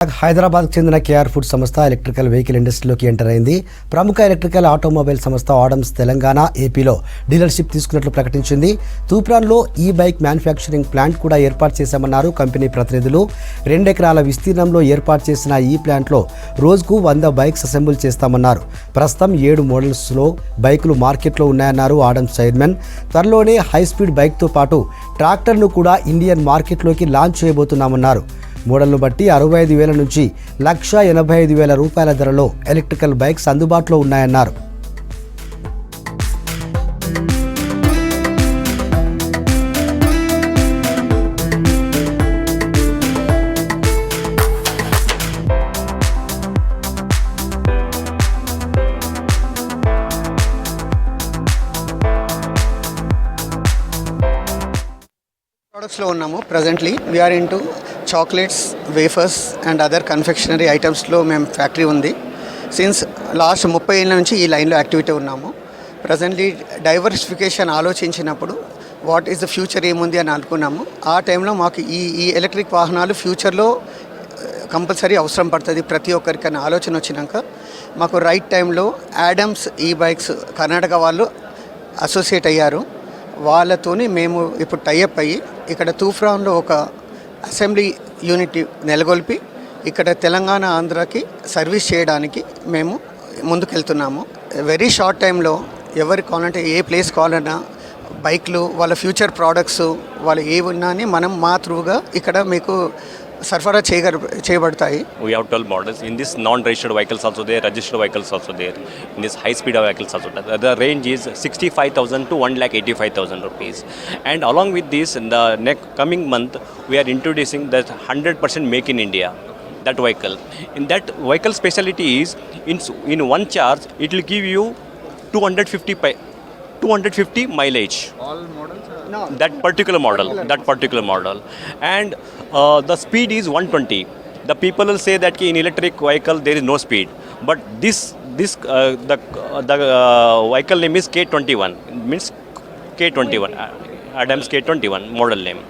హైదరాబాద్ చెందిన KR food సంస్థ electrical vehicle ఇండస్ట్రీలోకి ఎంటర్ అయింది. ప్రముఖ ఎలక్ట్రికల్ ఆటోమొబైల్ సంస్థ ఆడమ్స్ తెలంగాణ ఏపీలో డీలర్షిప్ తీసుకున్నట్లు ప్రకటించింది. తూప్రాన్లో ఈ బైక్ మ్యానుఫ్యాక్చరింగ్ ప్లాంట్ కూడా ఏర్పాటు చేశామన్నారు కంపెనీ ప్రతినిధులు. 2 ఎకరాల విస్తీర్ణంలో ఏర్పాటు చేసిన ఈ ప్లాంట్లో రోజుకు 100 బైక్స్ అసెంబుల్ చేస్తామన్నారు. ప్రస్తుతం 7 మోడల్స్లో బైకులు మార్కెట్లో ఉన్నాయన్నారు ఆడమ్స్ చైర్మన్. త్వరలోనే హై స్పీడ్ బైక్తో పాటు ట్రాక్టర్ను కూడా ఇండియన్ మార్కెట్లోకి లాంచ్ చేయబోతున్నామన్నారు. మోడల్ను బట్టి 65,000 నుంచి 1,85,000 రూపాయల ధరలో ఎలక్ట్రికల్ బైక్స్ అందుబాటులో ఉన్నాయన్నారు. ప్రొడక్ట్స్లో ఉన్నాము. Presently we are into chocolates, wafers and other confectionery ఐటమ్స్లో మేము ఫ్యాక్టరీ ఉంది. సిన్స్ లాస్ట్ 30 ఏళ్ళ నుంచి ఈ లైన్లో యాక్టివిటీ ఉన్నాము. ప్రజెంట్లీ డైవర్సిఫికేషన్ ఆలోచించినప్పుడు వాట్ ఈస్ ద ఫ్యూచర్ ఏముంది అని అనుకున్నాము. ఆ టైంలో మాకు ఈ ఎలక్ట్రిక్ వాహనాలు ఫ్యూచర్లో కంపల్సరీ అవసరం పడుతుంది ప్రతి ఒక్కరికైనా ఆలోచన వచ్చినాక మాకు రైట్ టైంలో ఆడమ్స్ ఈ బైక్స్ కర్ణాటక వాళ్ళు అసోసియేట్ అయ్యారు. వాళ్ళతోని మేము ఇప్పుడు టైఅప్ అయ్యి ఇక్కడ తూఫ్రాన్లో ఒక అసెంబ్లీ యూనిట్ నెలకొల్పి ఇక్కడ తెలంగాణ ఆంధ్రాకి సర్వీస్ చేయడానికి మేము ముందుకెళ్తున్నాము. వెరీ షార్ట్ టైంలో ఎవరికి కావాలంటే ఏ ప్లేస్ కావాలన్నా బైక్లు వాళ్ళ ఫ్యూచర్ ప్రోడక్ట్స్ వాళ్ళు ఏ ఉన్నా అని మనం మా త్రూగా ఇక్కడ మీకు సరఫరా చేయబడతాయి. We have 12 models. In this non-registered vehicles also there, registered vehicles also there. In this high-speed vehicles also there. The range is 65,000 to 1,85,000 rupees. And along with this, in the next coming month, we are introducing that 100% make in India. That vehicle. In that vehicle speciality is in one charge, it will give you 250 mileage. All models? No. That particular model. And the speed is 120. The people will say that in electric vehicle there is no speed, but the vehicle name is K21, means K21, Adams K21 model name.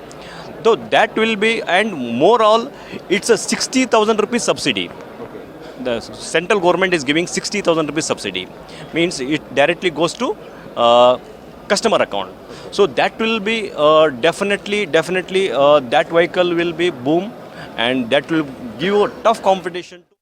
So that will be, and more all, it's a 60,000 rupees subsidy. Okay. The central government is giving 60,000 rupees subsidy, means it directly goes to customer account. So that will be definitely that vehicle will be boom, and that will give a tough competition.